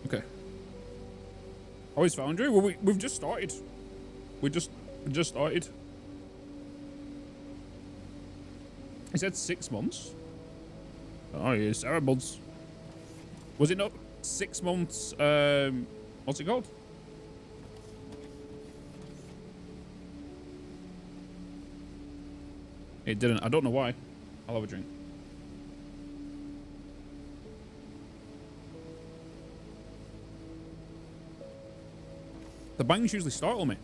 Okay. Oh, it's Foundry? Well, we've just started. We just started. He said 6 months. Oh, yeah, 7 months. Was it not 6 months? What's it called? It didn't. I don't know why. I'll have a drink. The bangs usually startle me.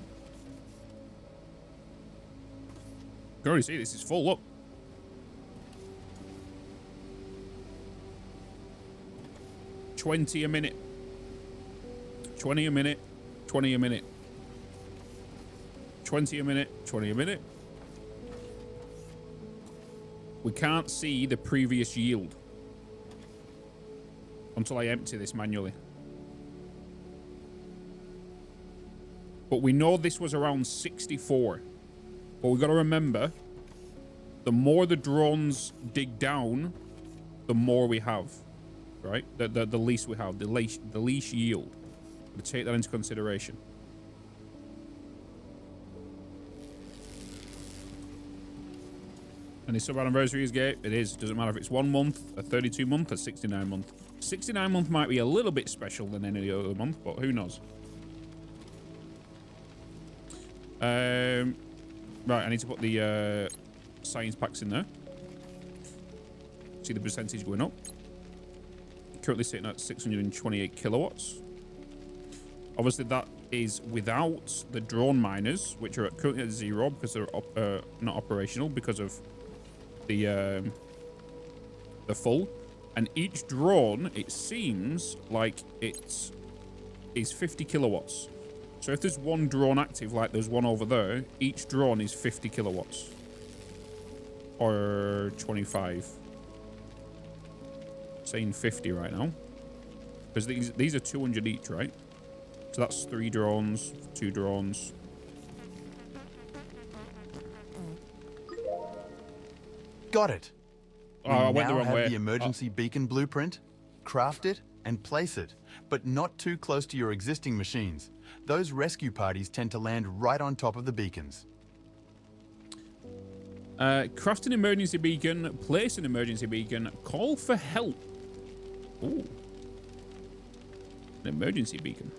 You can already see this is full. Look. $20 a minute. 20 a minute. 20 a minute. 20 a minute. 20 a minute. We can't see the previous yield until I empty this manually. But we know this was around 64. But we've got to remember, the more the drones dig down, the more we have, right? The least we have, the least yield. We take that into consideration. And the sub anniversary is gate. It is. Doesn't matter if it's 1 month, a 32 month, or 69 month. 69 month might be a little bit special than any other month, but who knows? Right, I need to put the science packs in there. See the percentage going up. Currently sitting at 628 kilowatts. Obviously, that is without the drone miners, which are currently at 0 because they're not operational because of the full. And each drone, it seems like it is 50 kilowatts. So if there's one drone active, like there's one over there, each drone is 50 kilowatts. Or 25. Saying 50 right now. Because these are 200 each, right? So that's 3 drones, 2 drones. Got it. Oh, I went the now wrong have way. the emergency beacon blueprint. Craft it and place it, but not too close to your existing machines. Those rescue parties tend to land right on top of the beacons. Craft an emergency beacon, place an emergency beacon, call for help. Ooh. An emergency beacon.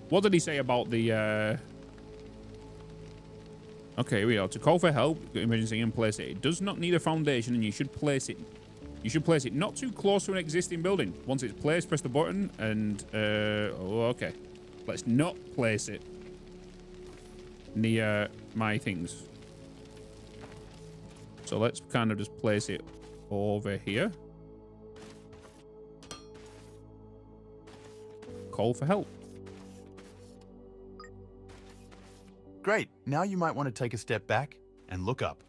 What did he say about the... Okay, here we are. To call for help, emergency and place it. It does not need a foundation, and you should place it. You should place it not too close to an existing building. Once it's placed, press the button, and... oh, okay. Let's not place it near my things. So let's kind of just place it over here. Call for help. Great. Now you might want to take a step back and look up.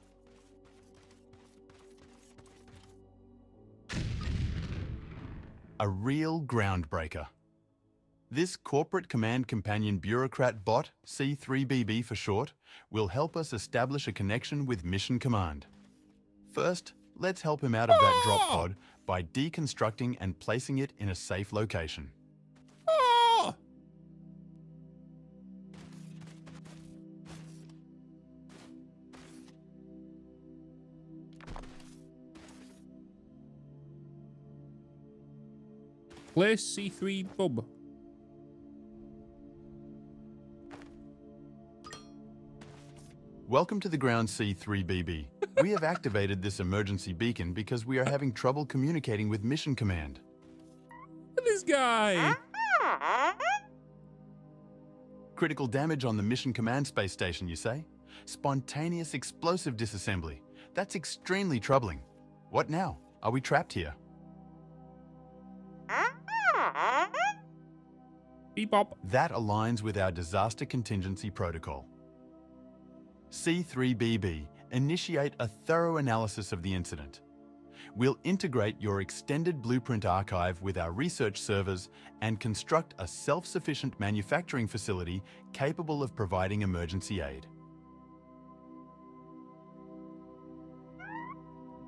A real groundbreaker. This corporate command companion bureaucrat bot, C3BB for short, will help us establish a connection with Mission Command. First, let's help him out of that drop pod by deconstructing and placing it in a safe location. Place C3 bub. Welcome to the ground, C3BB. We have activated this emergency beacon because we are having trouble communicating with Mission Command. Look at this guy. Critical damage on the Mission Command space station, you say? Spontaneous explosive disassembly. That's extremely troubling. What now? Are we trapped here? Bebop. That aligns with our disaster contingency protocol. C3BB, initiate a thorough analysis of the incident. We'll integrate your extended blueprint archive with our research servers and construct a self-sufficient manufacturing facility capable of providing emergency aid.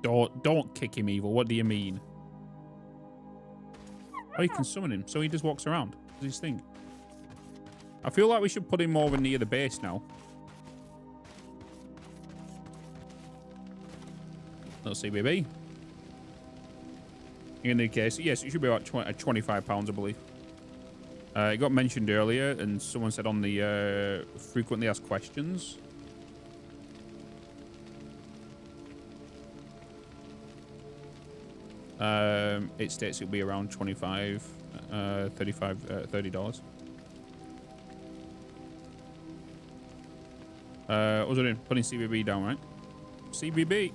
Don't kick him, Evil. What do you mean? Oh, you can summon him, so he just walks around. What's his thing? I feel like we should put him more near the base now. Let's see, baby. In the case, yes, it should be about £25, I believe. It got mentioned earlier, and someone said on the frequently asked questions. It states it'll be around $25, $30. What was I doing? Putting CBB down, right? CBB.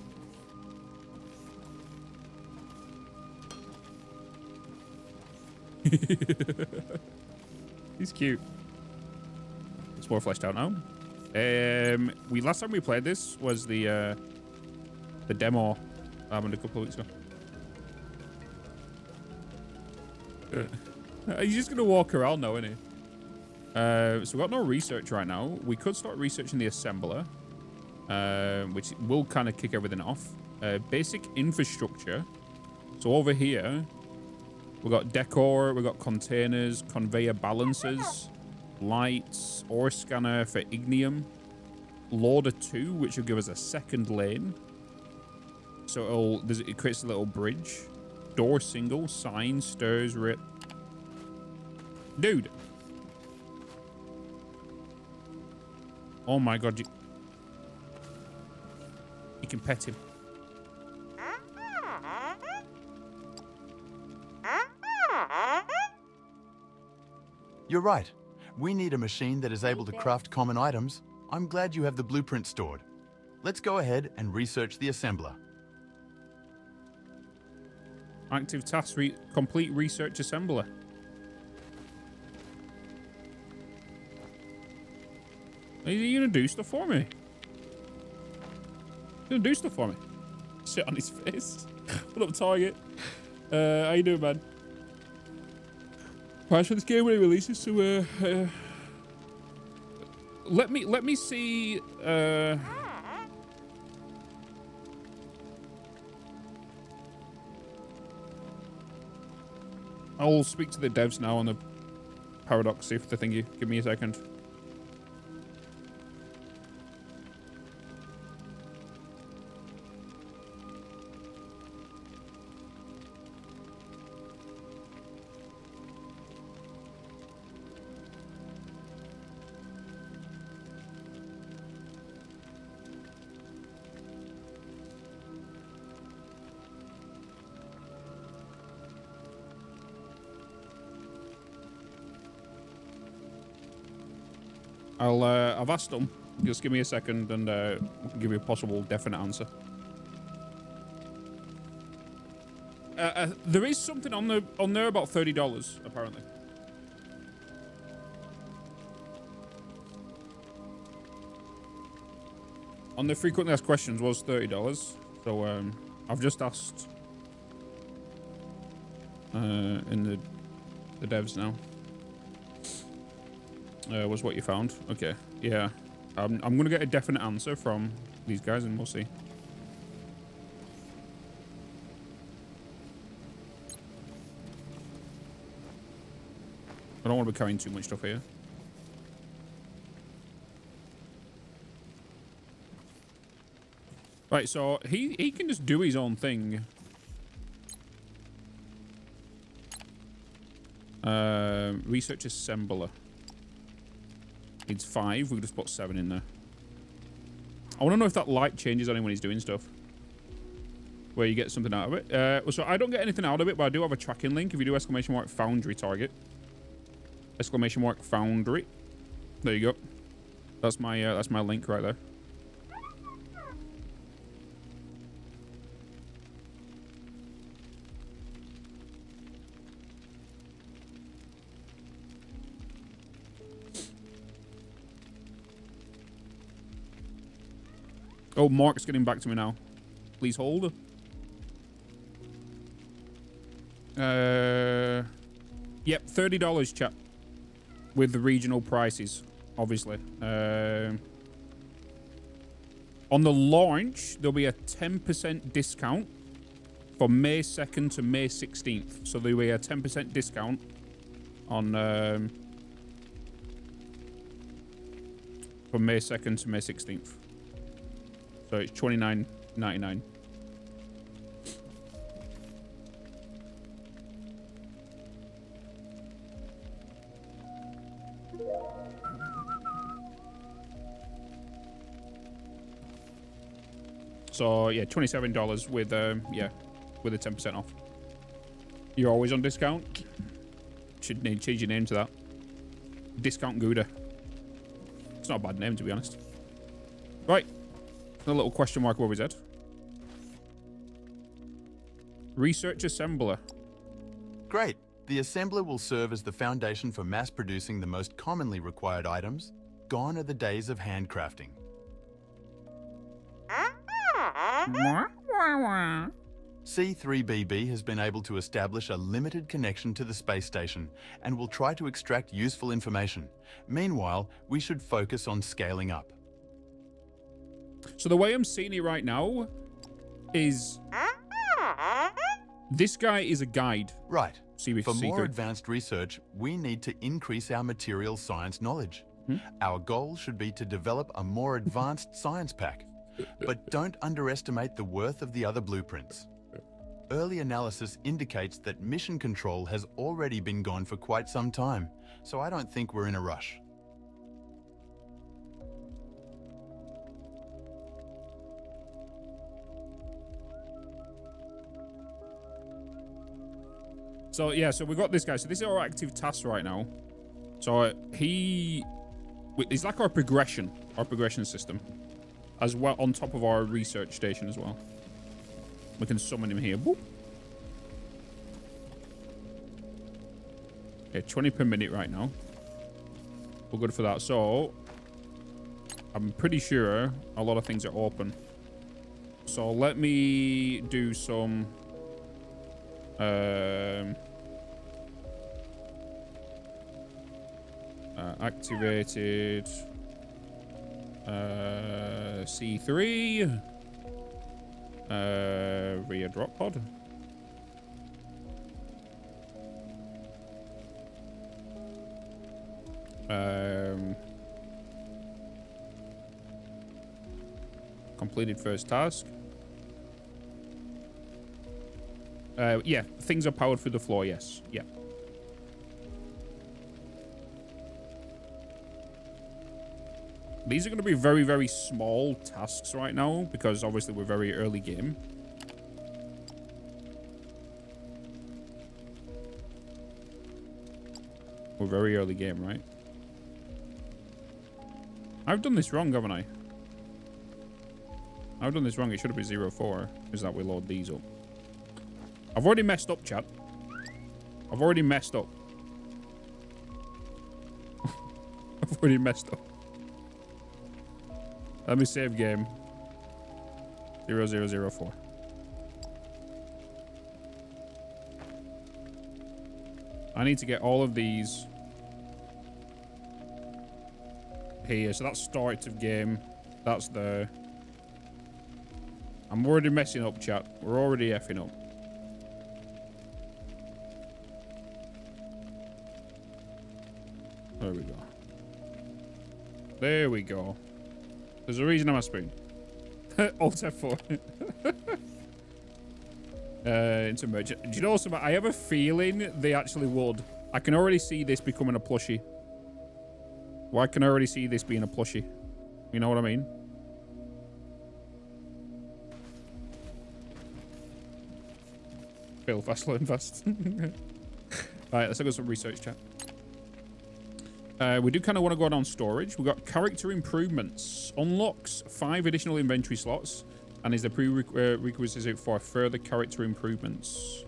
He's cute. It's more fleshed out now. Last time we played this was the demo happened a couple of weeks ago. He's just gonna walk around now, isn't he? So we've got no research right now. We could start researching the assembler, which will kind of kick everything off. Basic infrastructure. So over here, we've got decor, we've got containers, conveyor balancers, lights, ore scanner for ignium, loader 2, which will give us a second lane. So it creates a little bridge. Door single, sign, stairs, rip. Dude. Oh my god, you can pet him. You're right. We need a machine that is able to craft common items. I'm glad you have the blueprint stored. Let's go ahead and research the assembler. Active task, complete research assembler. Are you gonna do stuff for me? You gonna do stuff for me? Shit on his face. What up, target? How you doing, man? Price for this game when it releases, so let me see I'll speak to the devs now on the Paradox, see if the thingy. Give me a second. I've asked them. Just give me a second, and we can give you a possible definite answer. There is something on there about $30 apparently. On the frequently asked questions was $30. So I've just asked in the devs now. Was what you found. Okay, yeah. I'm gonna get a definite answer from these guys, and we'll see. I don't want to be carrying too much stuff here. Right, so he can just do his own thing. Research assembler. Needs 5. We'll just put 7 in there. I want to know if that light changes on him when he's doing stuff. Where you get something out of it. So I don't get anything out of it, but I do have a tracking link. If you do ! Foundry target. ! Foundry. There you go. That's my link right there. Oh, Mark's getting back to me now. Please hold. Yep, $30, chap. With the regional prices, obviously. On the launch, there'll be a 10% discount from May 2nd to May 16th. So there will be a 10% discount on from May 2nd to May 16th. So it's $29.99. So yeah, $27 with yeah, with a 10% off. You're always on discount. Should need change your name to that. Discount Gouda. It's not a bad name, to be honest. Right, a little question mark over his head. Research assembler. Great. The assembler will serve as the foundation for mass producing the most commonly required items. Gone are the days of handcrafting. C3BB has been able to establish a limited connection to the space station and will try to extract useful information. Meanwhile, we should focus on scaling up. So the way I'm seeing it right now is this guy is a guide. Right. For more C3. advanced research, we need to increase our materials science knowledge. Our goal should be to develop a more advanced science pack. But don't underestimate the worth of the other blueprints. Early analysis indicates that mission control has already been gone for quite some time, so I don't think we're in a rush. So yeah, so we've got this guy. So this is our active task right now. So he's like our progression system, as well on top of our research station as well. We can summon him here. Boop. Okay, 20 per minute right now. We're good for that. So I'm pretty sure a lot of things are open. So let me do some activated C3 rear drop pod. Completed first task. Yeah, things are powered through the floor, yes. Yeah. These are going to be very, very small tasks right now because obviously we're very early game. We're very early game, right? I've done this wrong, haven't I? I've done this wrong. It should have been 04. Is that we load these up? I've already messed up, chat. I've already messed up. I've already messed up. Let me save game. 0004. I need to get all of these here. So that's start of game. That's the... I'm already messing up, chat. We're already effing up. There we go. There we go. There's a reason I'm a spoon. Alt F4. Into merge. Do you know something? I have a feeling they actually would. I can already see this becoming a plushie. Well, I can already see this being a plushie. You know what I mean? Fail fast, learn fast. Alright, let's look at some research chat. We do kind of want to go down storage. We've got character improvements. Unlocks 5 additional inventory slots and is the prerequisite for further character improvements.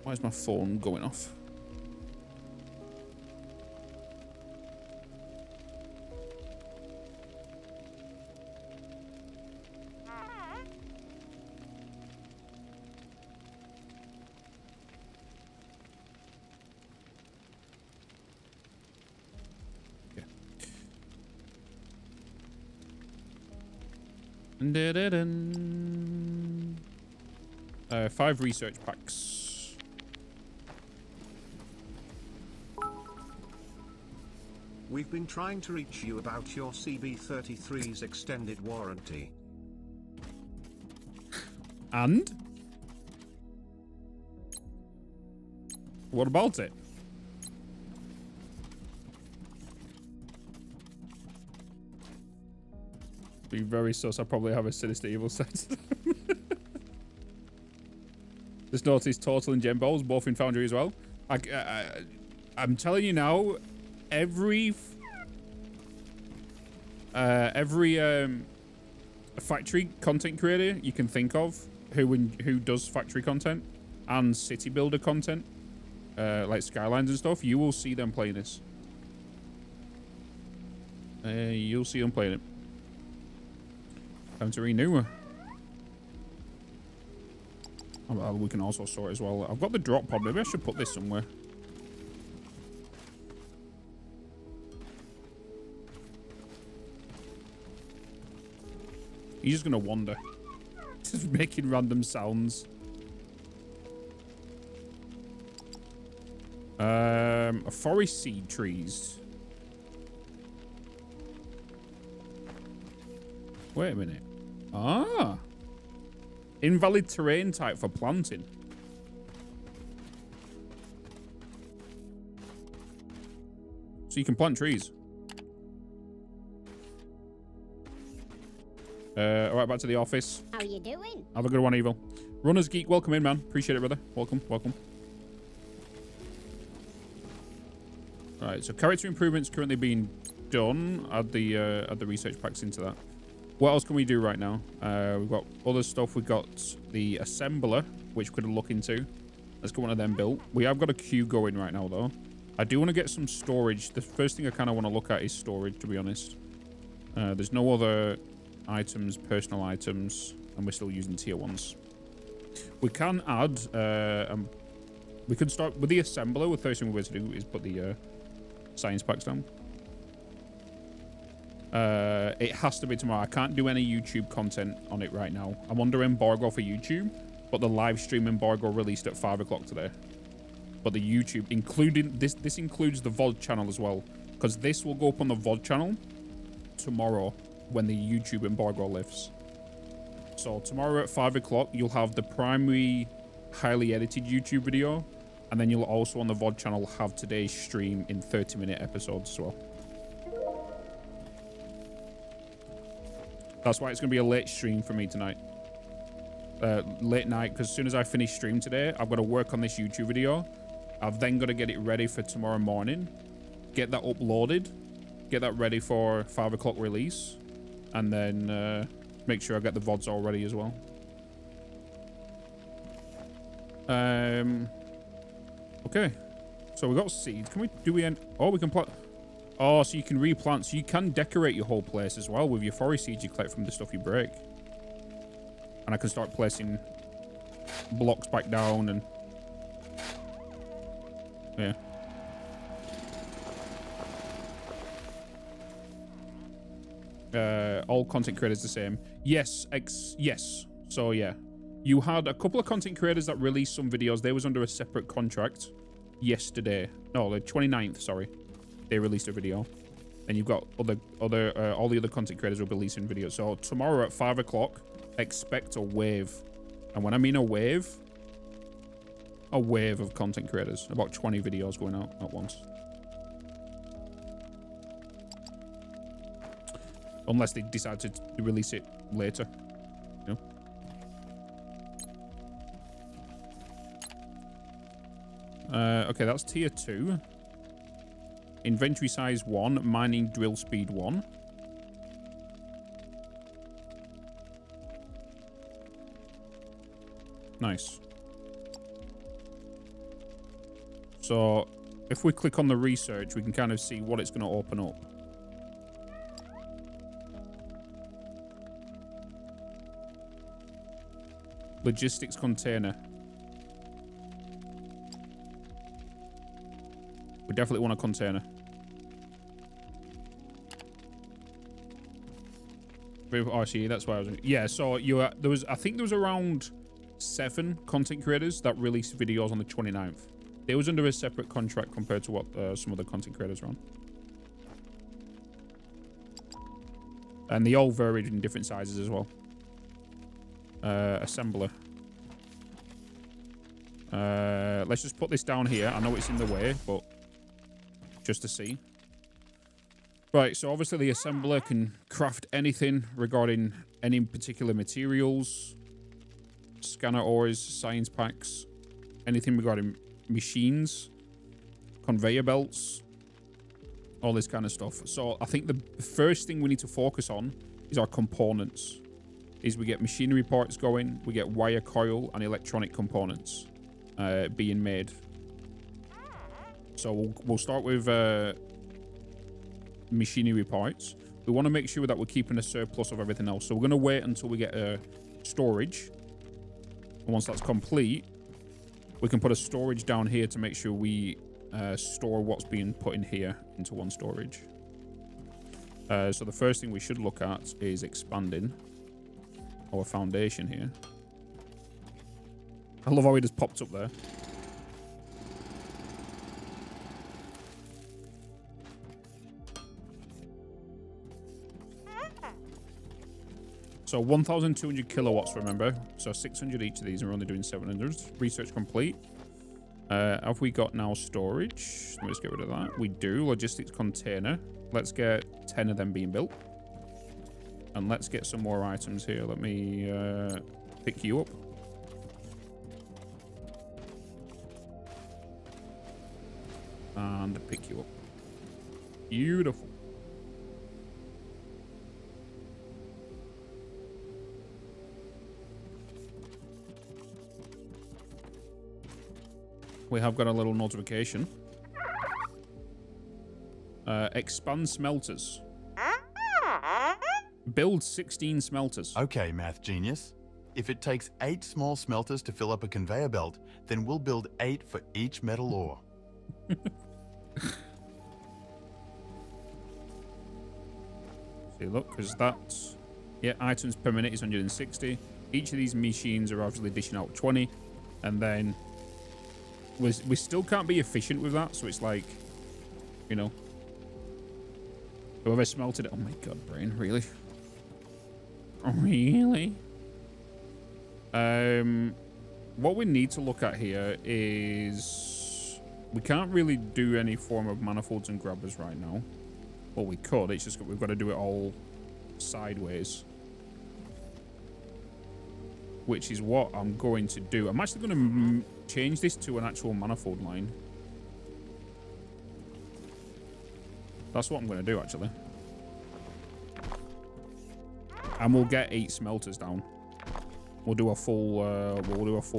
Why is my phone going off? Dun-dun-dun-dun. 5 research packs. We've been trying to reach you about your CB33's extended warranty. And? What about it? Be very sus. I probably have a sinister evil sense. Just noticed Total and Gemballs, both in Foundry as well. I'm telling you now, every factory content creator you can think of who does factory content and city builder content, like Skylines and stuff, you will see them playing this. You'll see them playing it. Time to renew. We can also sort as well. I've got the drop pod. Maybe I should put this somewhere. He's just gonna wander, just making random sounds. Forest seed trees. Wait a minute. Ah. Invalid terrain type for planting. So you can plant trees. All right, back to the office. How you doing? Have a good one, Evil. Runners Geek, welcome in, man. Appreciate it, brother. Welcome, welcome. All right, so character improvements currently being done. Add the research packs into that. What else can we do right now? We've got other stuff. We've got the assembler, which we could look into. Let's get one of them built. We have got a queue going right now, though. I do want to get some storage. The first thing I kind of want to look at is storage, to be honest. There's no other items, personal items, and we're still using tier 1s. We can add... we could start with the assembler. The first thing we're going to do is put the science packs down. It has to be tomorrow. I can't do any YouTube content on it right now. I'm under embargo for YouTube, but the live stream embargo released at 5 o'clock today. But the YouTube, including this includes the VOD channel as well, because this will go up on the VOD channel tomorrow when the YouTube embargo lifts. So tomorrow at 5 o'clock, you'll have the primary highly edited YouTube video, and then you'll also on the VOD channel have today's stream in 30-minute episodes as well. That's why it's going to be a late stream for me tonight. Late night, because as soon as I finish stream today, I've got to work on this YouTube video. I've then got to get it ready for tomorrow morning, get that uploaded, get that ready for 5 o'clock release, and then make sure I get the VODs all ready as well. Okay. So we got seeds. Can we do we end? Oh, we can plant. Oh, so you can replant. So you can decorate your whole place as well with your forest seeds you collect from the stuff you break. And I can start placing blocks back down and... Yeah. All content creators the same. Yes, yes. So yeah. You had a couple of content creators that released some videos. They was under a separate contract yesterday. No, the 29th, sorry. They released a video. And you've got all the other content creators will be releasing videos. So tomorrow at 5 o'clock, expect a wave. And when I mean a wave of content creators. About 20 videos going out at once. Unless they decide to release it later. You know? Okay, that's tier 2. Inventory size 1, mining drill speed 1. Nice. So, if we click on the research, we can kind of see what it's going to open up. Logistics container. We definitely want a container. Oh, see, that's why I was... Yeah, so you there was... I think there was around 7 content creators that released videos on the 29th. They was under a separate contract compared to what some other content creators are on. And they all varied in different sizes as well. Assembler. Let's just put this down here. I know it's in the way, but just to see. Right, so obviously the assembler can craft anything regarding any particular materials, scanner ores, science packs, anything regarding machines, conveyor belts, all this kind of stuff. So I think the first thing we need to focus on is our components. Is we get machinery parts going, we get wire coil and electronic components being made. So we'll start with machinery parts. We want to make sure that we're keeping a surplus of everything else. So we're going to wait until we get storage. And once that's complete, we can put a storage down here to make sure we store what's being put in here into one storage. So the first thing we should look at is expanding our foundation here. I love how it just popped up there. So 1,200 kilowatts, remember. So 600 each of these, and we're only doing 700. Research complete. Have we got now storage? Let me just get rid of that. We do. Logistics container. Let's get 10 of them being built. And let's get some more items here. Let me pick you up. And pick you up. Beautiful. We have got a little notification. Expand smelters. Build 16 smelters. Okay, math genius. If it takes 8 small smelters to fill up a conveyor belt, then we'll build 8 for each metal ore. See, look, because that's... Yeah, items per minute is 160. Each of these machines are obviously dishing out 20. And then... We still can't be efficient with that, so it's like, you know, whoever smelted it. Oh my god, brain, really? Really? What we need to look at here is we can't really do any form of manifolds and grabbers right now. Well, we could. It's just we've got to do it all sideways, which is what I'm going to do. I'm actually going to change this to an actual manifold line. That's what I'm going to do, actually. And we'll get 8 smelters down. We'll do a full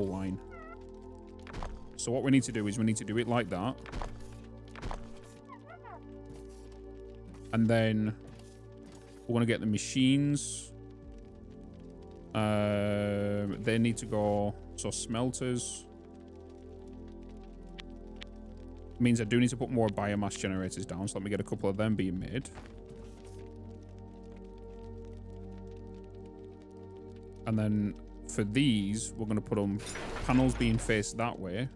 line. So what we need to do is we need to do it like that. And then we're going to get the machines. They need to go, so smelters means I do need to put more biomass generators down, so let me get a couple of them being made. And then for these, we're going to put them panels being faced that way,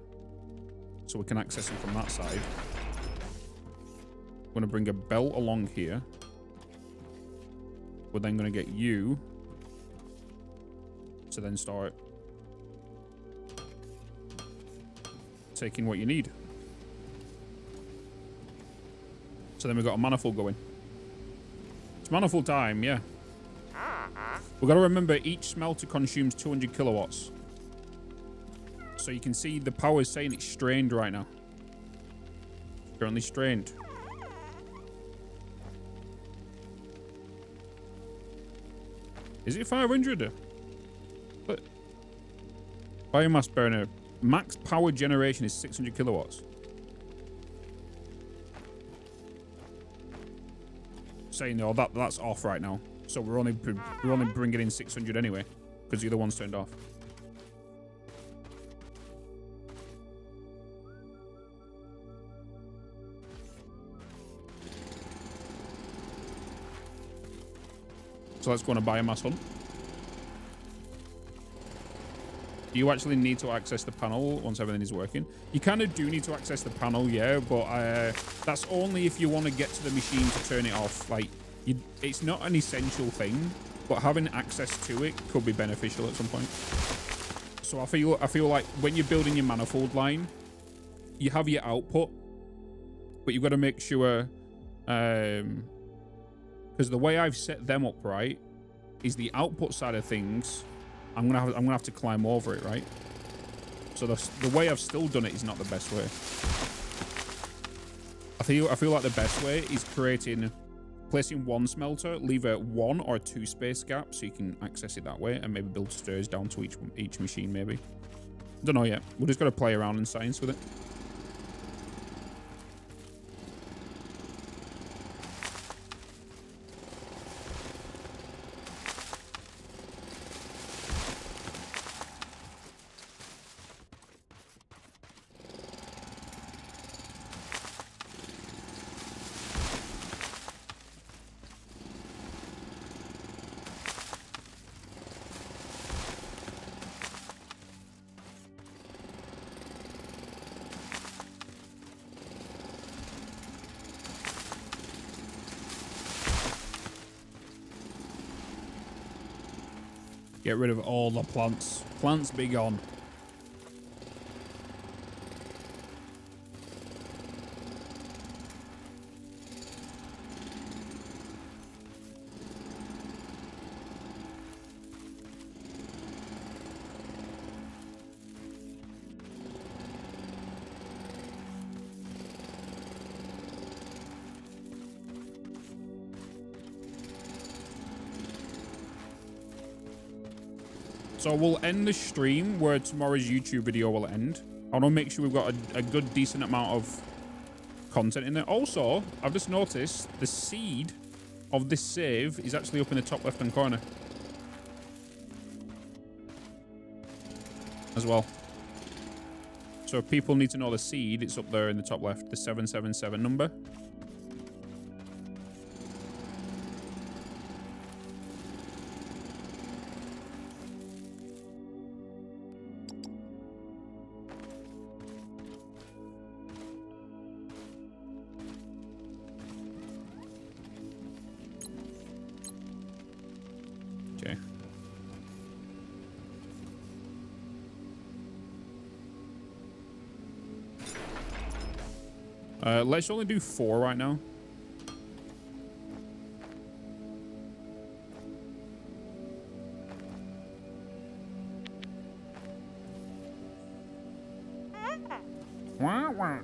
so we can access them from that side. We're going to bring a belt along here. We're then going to get you to then start taking what you need. So then we've got a manifold going. It's manifold time, yeah. We've got to remember each smelter consumes 200 kilowatts. So you can see the power is saying it's strained right now. Currently strained. Is it 500? But biomass burner. Max power generation is 600 kilowatts. Saying no, that's off right now. So we're only bringing in 600 anyway, because the other one's turned off. So let's go on a biomass hunt. Do you actually need to access the panel once everything is working? You kind of do need to access the panel, yeah, but that's only if you want to get to the machine to turn it off. Like, it's not an essential thing, but having access to it could be beneficial at some point. So I feel like when you're building your manifold line, you have your output, but you've got to make sure, because the way I've set them up, right, is the output side of things. I'm gonna have to climb over it, right? So the way I've still done it is not the best way. I feel like the best way is placing one smelter, leave a 1 or 2 space gap so you can access it that way, and maybe build stairs down to each machine. Maybe, don't know yet. We're just gonna play around in science with it. Get rid of all the plants. Plants be gone. So we'll end the stream where tomorrow's YouTube video will end. I want to make sure we've got a good, decent amount of content in there. Also, I've just noticed the seed of this save is actually up in the top left-hand corner as well. So if people need to know the seed, it's up there in the top left, the 777 number. Let's only do 4 right now. Wah, wah.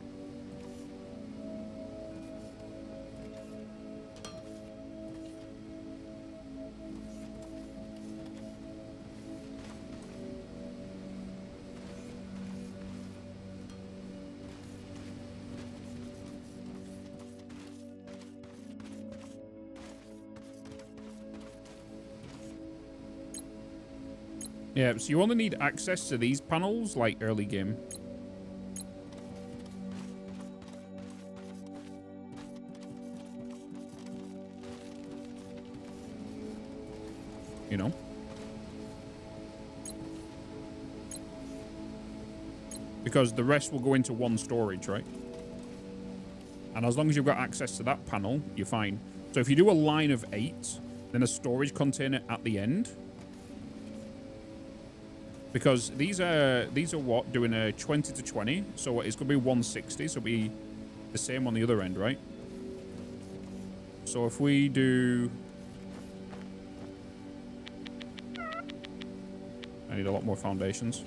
Yeah, so you only need access to these panels, like, early game. You know? Because the rest will go into one storage, right? And as long as you've got access to that panel, you're fine. So if you do a line of 8, then a storage container at the end. Because these are what, doing a 20 to 20, so it's going to be 160, so it'll be the same on the other end, right? So if we do... I need a lot more foundations.